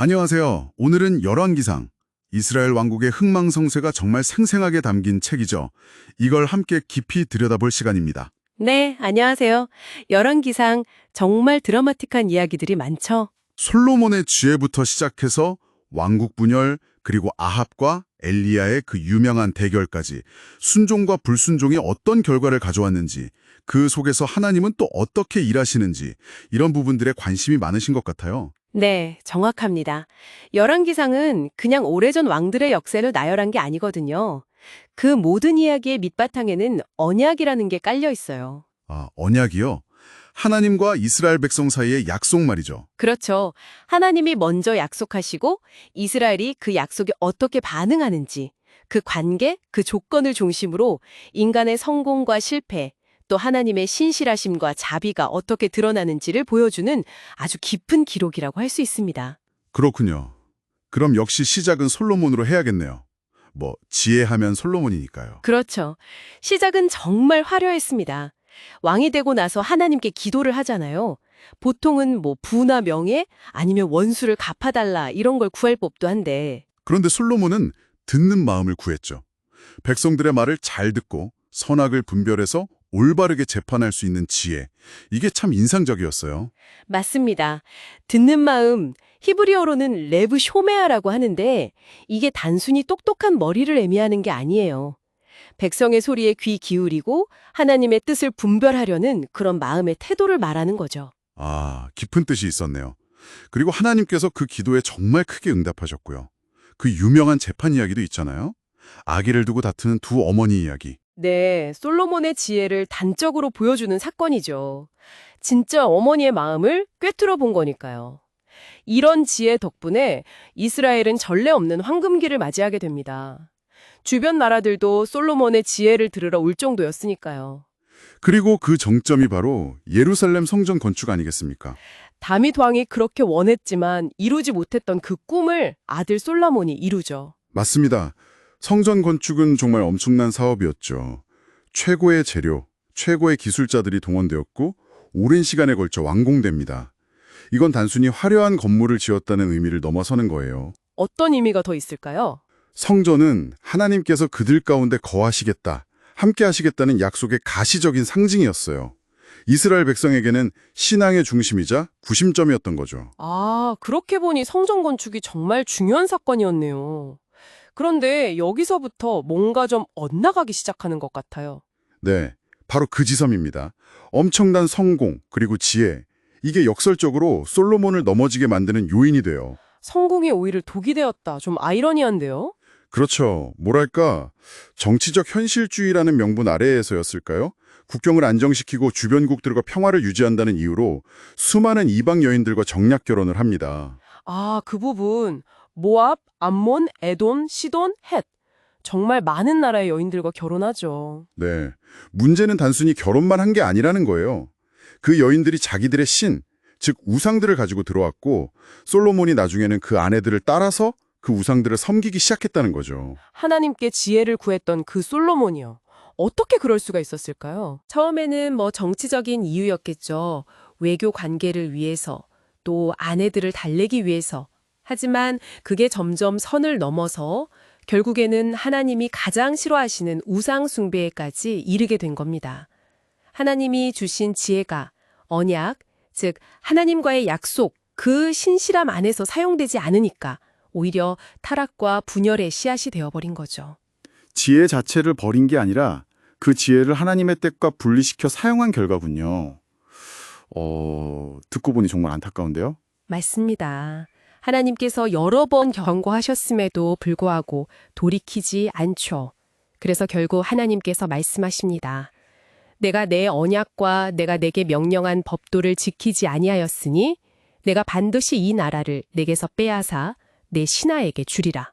안녕하세요. 오늘은 열왕기상. 이스라엘 왕국의 흥망성쇠가 정말 생생하게 담긴 책이죠. 이걸 함께 깊이 들여다볼 시간입니다. 네, 안녕하세요. 열왕기상 정말 드라마틱한 이야기들이 많죠? 솔로몬의 지혜부터 시작해서 왕국 분열, 그리고 아합과 엘리야의 그 유명한 대결까지 순종과 불순종이 어떤 결과를 가져왔는지, 그 속에서 하나님은 또 어떻게 일하시는지 이런 부분들에 관심이 많으신 것 같아요. 네, 정확합니다. 열왕기상은 그냥 오래전 왕들의 역사를 나열한 게 아니거든요. 그 모든 이야기의 밑바탕에는 언약이라는 게 깔려 있어요. 언약이요? 하나님과 이스라엘 백성 사이의 약속 말이죠. 그렇죠. 하나님이 먼저 약속하시고 이스라엘이 그 약속에 어떻게 반응하는지, 그 관계, 그 조건을 중심으로 인간의 성공과 실패, 또 하나님의 신실하심과 자비가 어떻게 드러나는지를 보여주는 아주 깊은 기록이라고 할 수 있습니다. 그렇군요. 그럼 역시 시작은 솔로몬으로 해야겠네요. 지혜하면 솔로몬이니까요. 그렇죠. 시작은 정말 화려했습니다. 왕이 되고 나서 하나님께 기도를 하잖아요. 보통은 부나 명예 아니면 원수를 갚아달라 이런 걸 구할 법도 한데 그런데 솔로몬은 듣는 마음을 구했죠. 백성들의 말을 잘 듣고 선악을 분별해서 올바르게 재판할 수 있는 지혜. 이게 참 인상적이었어요. 맞습니다. 듣는 마음, 히브리어로는 레브 쇼메아라고 하는데 이게 단순히 똑똑한 머리를 의미하는 게 아니에요. 백성의 소리에 귀 기울이고 하나님의 뜻을 분별하려는 그런 마음의 태도를 말하는 거죠. 깊은 뜻이 있었네요. 그리고 하나님께서 그 기도에 정말 크게 응답하셨고요. 그 유명한 재판 이야기도 있잖아요. 아기를 두고 다투는 두 어머니 이야기. 네, 솔로몬의 지혜를 단적으로 보여주는 사건이죠. 진짜 어머니의 마음을 꿰뚫어 본 거니까요. 이런 지혜 덕분에 이스라엘은 전례 없는 황금기를 맞이하게 됩니다. 주변 나라들도 솔로몬의 지혜를 들으러 올 정도였으니까요. 그리고 그 정점이 바로 예루살렘 성전 건축 아니겠습니까? 다윗 왕이 그렇게 원했지만 이루지 못했던 그 꿈을 아들 솔로몬이 이루죠. 맞습니다. 성전 건축은 정말 엄청난 사업이었죠. 최고의 재료, 최고의 기술자들이 동원되었고 오랜 시간에 걸쳐 완공됩니다. 이건 단순히 화려한 건물을 지었다는 의미를 넘어서는 거예요. 어떤 의미가 더 있을까요? 성전은 하나님께서 그들 가운데 거하시겠다, 함께 하시겠다는 약속의 가시적인 상징이었어요. 이스라엘 백성에게는 신앙의 중심이자 구심점이었던 거죠. 그렇게 보니 성전 건축이 정말 중요한 사건이었네요. 그런데 여기서부터 뭔가 좀 엇나가기 시작하는 것 같아요. 네, 바로 그 지점입니다. 엄청난 성공, 그리고 지혜. 이게 역설적으로 솔로몬을 넘어지게 만드는 요인이 돼요. 성공이 오히려 독이 되었다. 좀 아이러니한데요? 그렇죠. 뭐랄까, 정치적 현실주의라는 명분 아래에서였을까요? 국경을 안정시키고 주변국들과 평화를 유지한다는 이유로 수많은 이방 여인들과 정략 결혼을 합니다. 그 부분. 모압, 암몬, 에돔, 시돈, 헷. 정말 많은 나라의 여인들과 결혼하죠. 네, 문제는 단순히 결혼만 한 게 아니라는 거예요. 그 여인들이 자기들의 신, 즉 우상들을 가지고 들어왔고 솔로몬이 나중에는 그 아내들을 따라서 그 우상들을 섬기기 시작했다는 거죠. 하나님께 지혜를 구했던 그 솔로몬이요. 어떻게 그럴 수가 있었을까요? 처음에는 정치적인 이유였겠죠. 외교 관계를 위해서, 또 아내들을 달래기 위해서. 하지만 그게 점점 선을 넘어서 결국에는 하나님이 가장 싫어하시는 우상 숭배에까지 이르게 된 겁니다. 하나님이 주신 지혜가 언약, 즉 하나님과의 약속, 그 신실함 안에서 사용되지 않으니까 오히려 타락과 분열의 씨앗이 되어버린 거죠. 지혜 자체를 버린 게 아니라 그 지혜를 하나님의 뜻과 분리시켜 사용한 결과군요. 듣고 보니 정말 안타까운데요? 맞습니다. 하나님께서 여러 번 경고하셨음에도 불구하고 돌이키지 않죠. 그래서 결국 하나님께서 말씀하십니다. 내가 내 언약과 내가 내게 명령한 법도를 지키지 아니하였으니 내가 반드시 이 나라를 내게서 빼앗아 내 신하에게 주리라.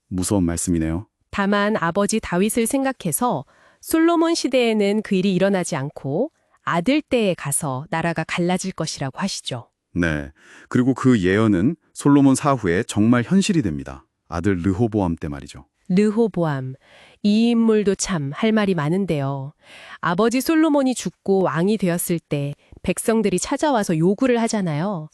무서운 말씀이네요. 다만 아버지 다윗을 생각해서 솔로몬 시대에는 그 일이 일어나지 않고 아들 때에 가서 나라가 갈라질 것이라고 하시죠. 네. 그리고 그 예언은 솔로몬 사후에 정말 현실이 됩니다. 아들 르호보암 때 말이죠. 르호보암. 이 인물도 참 할 말이 많은데요. 아버지 솔로몬이 죽고 왕이 되었을 때 백성들이 찾아와서 요구를 하잖아요.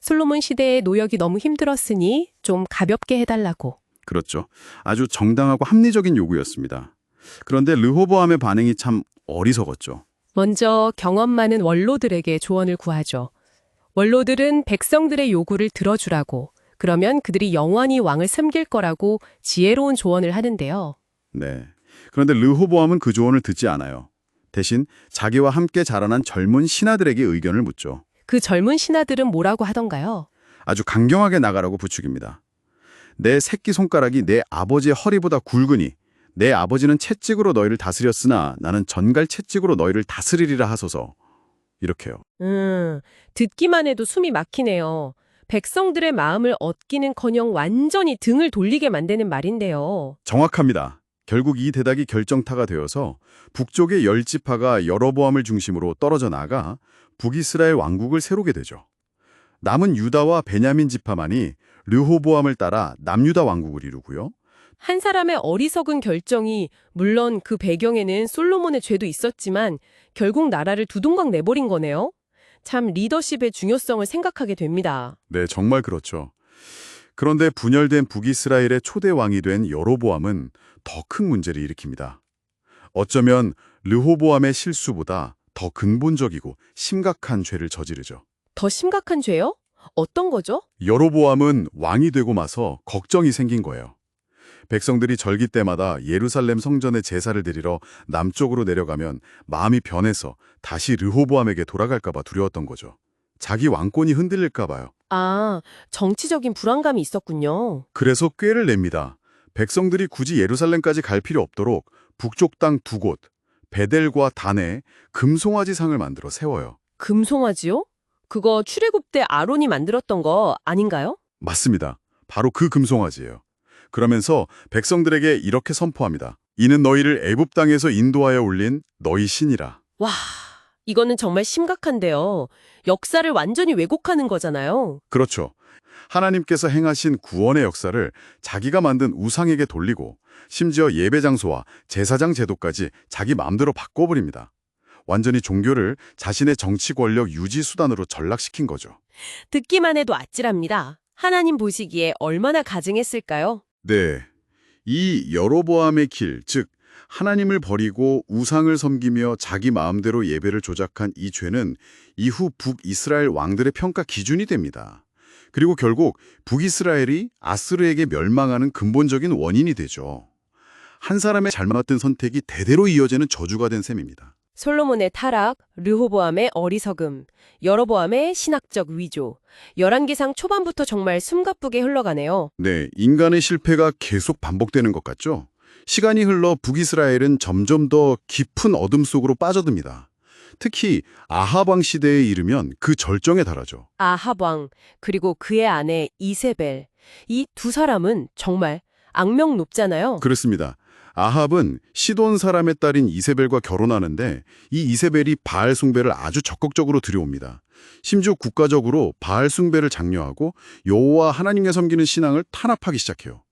솔로몬 시대의 노역이 너무 힘들었으니 좀 가볍게 해달라고. 그렇죠. 아주 정당하고 합리적인 요구였습니다. 그런데 르호보암의 반응이 참 어리석었죠. 먼저 경험 많은 원로들에게 조언을 구하죠. 원로들은 백성들의 요구를 들어주라고, 그러면 그들이 영원히 왕을 섬길 거라고 지혜로운 조언을 하는데요. 네. 그런데 르호보암은 그 조언을 듣지 않아요. 대신 자기와 함께 자라난 젊은 신하들에게 의견을 묻죠. 그 젊은 신하들은 뭐라고 하던가요? 아주 강경하게 나가라고 부축입니다. 내 새끼 손가락이 내 아버지의 허리보다 굵으니 내 아버지는 채찍으로 너희를 다스렸으나 나는 전갈 채찍으로 너희를 다스리리라 하소서. 이렇게요. 듣기만 해도 숨이 막히네요. 백성들의 마음을 얻기는커녕 완전히 등을 돌리게 만드는 말인데요. 정확합니다. 결국 이 대답이 결정타가 되어서 북쪽의 열 지파가 여로보암을 중심으로 떨어져 나가 북이스라엘 왕국을 세우게 되죠. 남은 유다와 베냐민 지파만이 르호보암을 따라 남유다 왕국을 이루고요. 한 사람의 어리석은 결정이 물론 그 배경에는 솔로몬의 죄도 있었지만 결국 나라를 두동강 내버린 거네요. 참 리더십의 중요성을 생각하게 됩니다. 네, 정말 그렇죠. 그런데 분열된 북이스라엘의 초대 왕이 된 여로보암은 더 큰 문제를 일으킵니다. 어쩌면 르호보암의 실수보다 더 근본적이고 심각한 죄를 저지르죠. 더 심각한 죄요? 어떤 거죠? 여로보암은 왕이 되고 나서 걱정이 생긴 거예요. 백성들이 절기 때마다 예루살렘 성전에 제사를 드리러 남쪽으로 내려가면 마음이 변해서 다시 르호보암에게 돌아갈까 봐 두려웠던 거죠. 자기 왕권이 흔들릴까 봐요. 아, 정치적인 불안감이 있었군요. 그래서 꾀를 냅니다. 백성들이 굳이 예루살렘까지 갈 필요 없도록 북쪽 땅 두 곳, 베델과 단에 금송아지 상을 만들어 세워요. 금송아지요? 그거 출애굽 때 아론이 만들었던 거 아닌가요? 맞습니다. 바로 그 금송아지예요. 그러면서 백성들에게 이렇게 선포합니다. 이는 너희를 애굽 땅에서 인도하여 올린 너희 신이라. 와, 이거는 정말 심각한데요. 역사를 완전히 왜곡하는 거잖아요. 그렇죠. 하나님께서 행하신 구원의 역사를 자기가 만든 우상에게 돌리고 심지어 예배 장소와 제사장 제도까지 자기 마음대로 바꿔버립니다. 완전히 종교를 자신의 정치 권력 유지 수단으로 전락시킨 거죠. 듣기만 해도 아찔합니다. 하나님 보시기에 얼마나 가증했을까요? 네. 이 여로보암의 길, 즉 하나님을 버리고 우상을 섬기며 자기 마음대로 예배를 조작한 이 죄는 이후 북이스라엘 왕들의 평가 기준이 됩니다. 그리고 결국 북이스라엘이 아스르에게 멸망하는 근본적인 원인이 되죠. 한 사람의 잘못된 선택이 대대로 이어지는 저주가 된 셈입니다. 솔로몬의 타락, 르호보암의 어리석음, 여로보암의 신학적 위조, 열왕기상 초반부터 정말 숨가쁘게 흘러가네요. 네, 인간의 실패가 계속 반복되는 것 같죠? 시간이 흘러 북이스라엘은 점점 더 깊은 어둠 속으로 빠져듭니다. 특히 아합 왕 시대에 이르면 그 절정에 달하죠. 아합 왕, 그리고 그의 아내 이세벨. 이 두 사람은 정말 악명 높잖아요. 그렇습니다. 아합은 시돈 사람의 딸인 이세벨과 결혼하는데 이 이세벨이 바알 숭배를 아주 적극적으로 들여옵니다. 심지어 국가적으로 바알 숭배를 장려하고 여호와 하나님께 섬기는 신앙을 탄압하기 시작해요.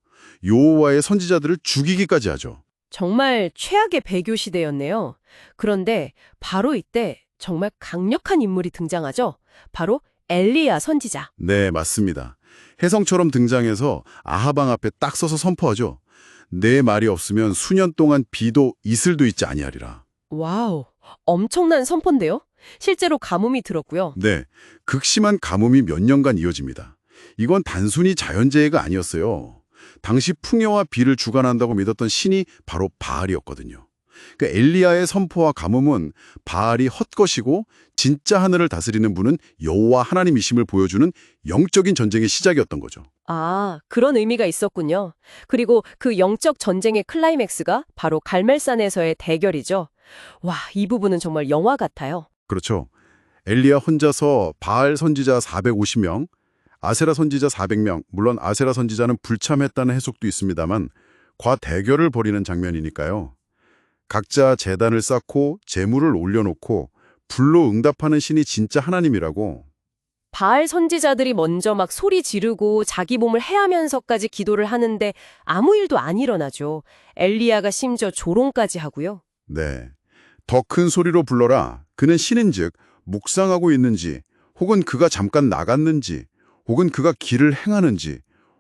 여호와의 선지자들을 죽이기까지 하죠. 정말 최악의 배교 시대였네요. 그런데 바로 이때 정말 강력한 인물이 등장하죠. 바로 엘리야 선지자. 네, 맞습니다. 혜성처럼 등장해서 아합 왕 앞에 딱 서서 선포하죠. 내 말이 없으면 수년 동안 비도 이슬도 있지 아니하리라. 와우, 엄청난 선포인데요. 실제로 가뭄이 들었고요. 네, 극심한 가뭄이 몇 년간 이어집니다. 이건 단순히 자연재해가 아니었어요. 당시 풍요와 비를 주관한다고 믿었던 신이 바로 바알이었거든요. 그러니까 엘리야의 선포와 가뭄은 바알이 헛것이고 진짜 하늘을 다스리는 분은 여호와 하나님이심을 보여주는 영적인 전쟁의 시작이었던 거죠. 아, 그런 의미가 있었군요. 그리고 그 영적 전쟁의 클라이맥스가 바로 갈멜산에서의 대결이죠. 와, 이 부분은 정말 영화 같아요. 그렇죠. 엘리야 혼자서 바알 선지자 450명, 아세라 선지자 400명, 물론 아세라 선지자는 불참했다는 해석도 있습니다만 과대결을 벌이는 장면이니까요. 각자 제단을 쌓고 제물을 올려놓고 불로 응답하는 신이 진짜 하나님이라고. 바알 선지자들이 먼저 막 소리 지르고 자기 몸을 해하면서까지 기도를 하는데 아무 일도 안 일어나죠. 엘리야가 심지어 조롱까지 하고요. 네. 더 큰 소리로 불러라. 그는 신인즉 묵상하고 있는지 혹은 그가 잠깐 나갔는지 혹은 그가 길을 행하는지,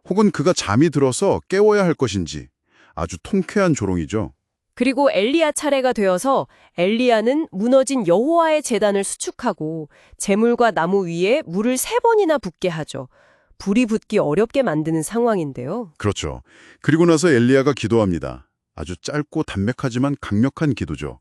혹은 그가 잠이 들어서 깨워야 할 것인지 아주 통쾌한 조롱이죠. 그리고 엘리야 차례가 되어서 엘리야는 무너진 여호와의 제단을 수축하고 재물과 나무 위에 물을 3번이나 붓게 하죠. 불이 붙기 어렵게 만드는 상황인데요. 그렇죠. 그리고 나서 엘리야가 기도합니다. 아주 짧고 담백하지만 강력한 기도죠.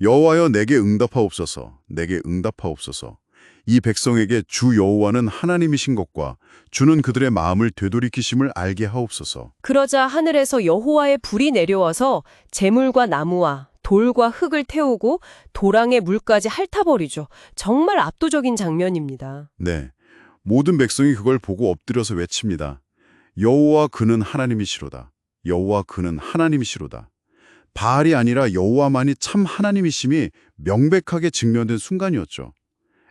여호와여 내게 응답하옵소서, 내게 응답하옵소서. 이 백성에게 주 여호와는 하나님이신 것과 주는 그들의 마음을 되돌이키심을 알게 하옵소서. 그러자 하늘에서 여호와의 불이 내려와서 재물과 나무와 돌과 흙을 태우고 도랑의 물까지 핥아버리죠. 정말 압도적인 장면입니다. 네, 모든 백성이 그걸 보고 엎드려서 외칩니다. 여호와 그는 하나님이시로다. 여호와 그는 하나님이시로다. 바알이 아니라 여호와만이 참 하나님이심이 명백하게 증명된 순간이었죠.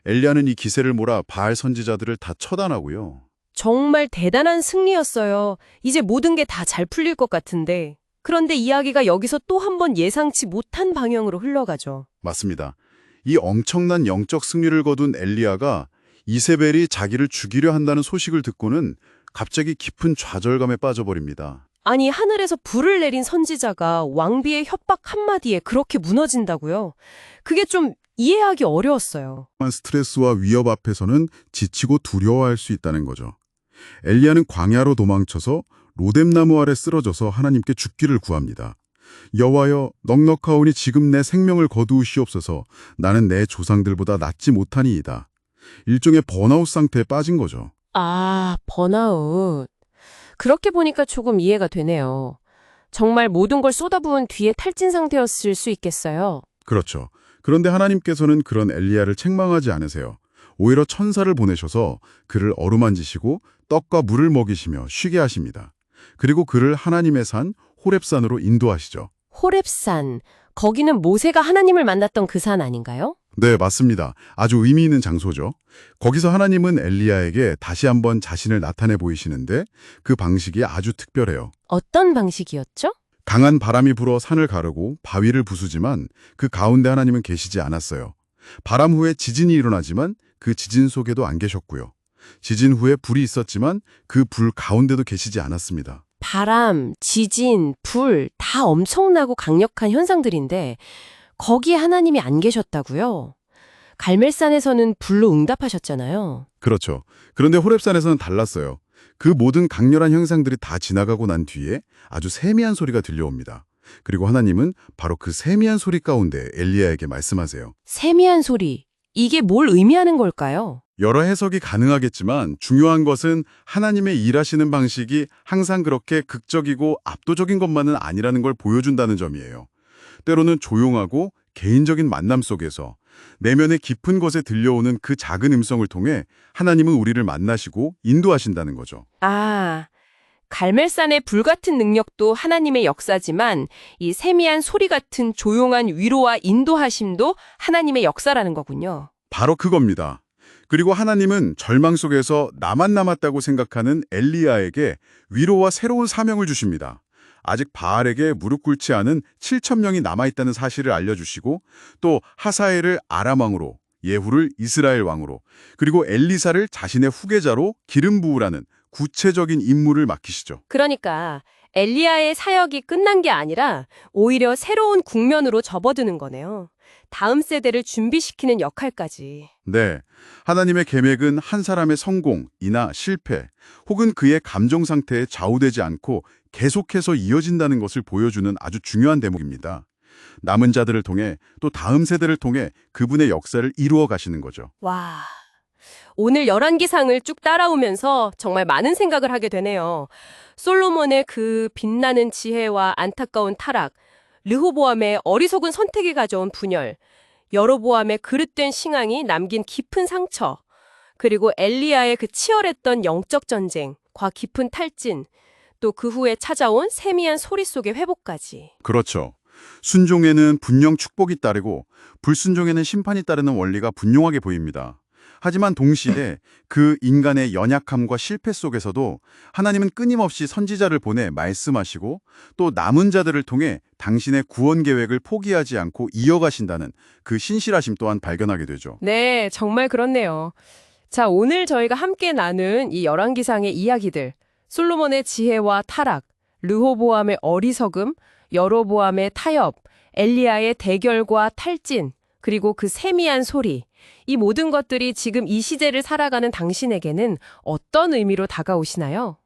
엘리야는 이 기세를 몰아 바알 선지자들을 다 처단하고요. 정말 대단한 승리였어요. 이제 모든 게 다 잘 풀릴 것 같은데. 그런데 이야기가 여기서 또 한 번 예상치 못한 방향으로 흘러가죠. 맞습니다. 이 엄청난 영적 승리를 거둔 엘리야가 이세벨이 자기를 죽이려 한다는 소식을 듣고는 갑자기 깊은 좌절감에 빠져버립니다. 아니, 하늘에서 불을 내린 선지자가 왕비의 협박 한마디에 그렇게 무너진다고요? 그게 좀 이해하기 어려웠어요. 스트레스와 위협 앞에서는 지치고 두려워할 수 있다는 거죠. 엘리야는 광야로 도망쳐서 로뎀나무 아래 쓰러져서 하나님께 죽기를 구합니다. 여호와여 넉넉하오니 지금 내 생명을 거두시옵소서. 나는 내 조상들보다 낫지 못하니이다. 일종의 번아웃 상태에 빠진 거죠. 아, 번아웃. 그렇게 보니까 조금 이해가 되네요. 정말 모든 걸 쏟아부은 뒤에 탈진 상태였을 수 있겠어요. 그렇죠. 그런데 하나님께서는 그런 엘리야를 책망하지 않으세요. 오히려 천사를 보내셔서 그를 어루만지시고 떡과 물을 먹이시며 쉬게 하십니다. 그리고 그를 하나님의 산 호렙산으로 인도하시죠. 호렙산, 거기는 모세가 하나님을 만났던 그 산 아닌가요? 네, 맞습니다. 아주 의미 있는 장소죠. 거기서 하나님은 엘리야에게 다시 한번 자신을 나타내 보이시는데 그 방식이 아주 특별해요. 어떤 방식이었죠? 강한 바람이 불어 산을 가르고 바위를 부수지만 그 가운데 하나님은 계시지 않았어요. 바람 후에 지진이 일어나지만 그 지진 속에도 안 계셨고요. 지진 후에 불이 있었지만 그 불 가운데도 계시지 않았습니다. 바람, 지진, 불, 다 엄청나고 강력한 현상들인데 거기에 하나님이 안 계셨다고요? 갈멜산에서는 불로 응답하셨잖아요. 그렇죠. 그런데 호렙산에서는 달랐어요. 그 모든 강렬한 형상들이 다 지나가고 난 뒤에 아주 세미한 소리가 들려옵니다. 그리고 하나님은 바로 그 세미한 소리 가운데 엘리야에게 말씀하세요. 세미한 소리, 이게 뭘 의미하는 걸까요? 여러 해석이 가능하겠지만 중요한 것은 하나님의 일하시는 방식이 항상 그렇게 극적이고 압도적인 것만은 아니라는 걸 보여준다는 점이에요. 때로는 조용하고 개인적인 만남 속에서 내면의 깊은 곳에 들려오는 그 작은 음성을 통해 하나님은 우리를 만나시고 인도하신다는 거죠. 아, 갈멜산의 불같은 능력도 하나님의 역사지만 이 세미한 소리 같은 조용한 위로와 인도하심도 하나님의 역사라는 거군요. 바로 그겁니다. 그리고 하나님은 절망 속에서 나만 남았다고 생각하는 엘리야에게 위로와 새로운 사명을 주십니다. 아직 바알에게 무릎 꿇지 않은 7,000명이 남아있다는 사실을 알려주시고 또 하사엘을 아람 왕으로, 예후를 이스라엘 왕으로, 그리고 엘리사를 자신의 후계자로 기름 부으라는 구체적인 임무를 맡기시죠. 그러니까 엘리야의 사역이 끝난 게 아니라 오히려 새로운 국면으로 접어드는 거네요. 다음 세대를 준비시키는 역할까지. 네, 하나님의 계획은 한 사람의 성공이나 실패 혹은 그의 감정 상태에 좌우되지 않고 계속해서 이어진다는 것을 보여주는 아주 중요한 대목입니다. 남은 자들을 통해 또 다음 세대를 통해 그분의 역사를 이루어 가시는 거죠. 와, 오늘 열왕기상을 쭉 따라오면서 정말 많은 생각을 하게 되네요. 솔로몬의 그 빛나는 지혜와 안타까운 타락, 르호보암의 어리석은 선택이 가져온 분열, 여로보암의 그릇된 신앙이 남긴 깊은 상처, 그리고 엘리야의 그 치열했던 영적 전쟁과 깊은 탈진, 또 그 후에 찾아온 세미한 소리 속의 회복까지. 그렇죠. 순종에는 분명 축복이 따르고 불순종에는 심판이 따르는 원리가 분명하게 보입니다. 하지만 동시에 그 인간의 연약함과 실패 속에서도 하나님은 끊임없이 선지자를 보내 말씀하시고 또 남은 자들을 통해 당신의 구원 계획을 포기하지 않고 이어가신다는 그 신실하심 또한 발견하게 되죠. 네, 정말 그렇네요. 자, 오늘 저희가 함께 나눈 이 열왕기상의 이야기들, 솔로몬의 지혜와 타락, 르호보암의 어리석음, 여로보암의 타협, 엘리야의 대결과 탈진, 그리고 그 세미한 소리, 이 모든 것들이 지금 이 시대를 살아가는 당신에게는 어떤 의미로 다가오시나요?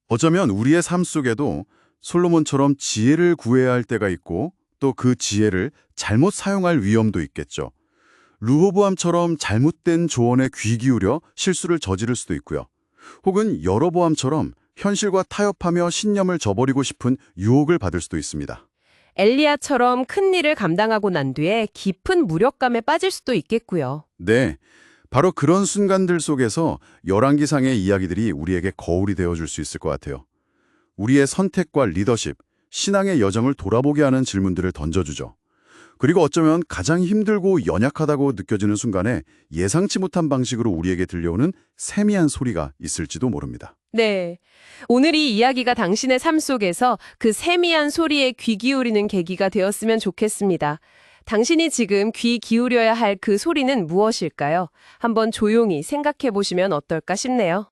어쩌면 우리의 삶 속에도 솔로몬처럼 지혜를 구해야 할 때가 있고 또 그 지혜를 잘못 사용할 위험도 있겠죠. 르호보암처럼 잘못된 조언에 귀 기울여 실수를 저지를 수도 있고요. 혹은 여로보암처럼 현실과 타협하며 신념을 저버리고 싶은 유혹을 받을 수도 있습니다. 엘리야처럼 큰 일을 감당하고 난 뒤에 깊은 무력감에 빠질 수도 있겠고요. 네, 바로 그런 순간들 속에서 열왕기상의 이야기들이 우리에게 거울이 되어줄 수 있을 것 같아요. 우리의 선택과 리더십, 신앙의 여정을 돌아보게 하는 질문들을 던져주죠. 그리고 어쩌면 가장 힘들고 연약하다고 느껴지는 순간에 예상치 못한 방식으로 우리에게 들려오는 세미한 소리가 있을지도 모릅니다. 네. 오늘 이 이야기가 당신의 삶 속에서 그 세미한 소리에 귀 기울이는 계기가 되었으면 좋겠습니다. 당신이 지금 귀 기울여야 할 그 소리는 무엇일까요? 한번 조용히 생각해 보시면 어떨까 싶네요.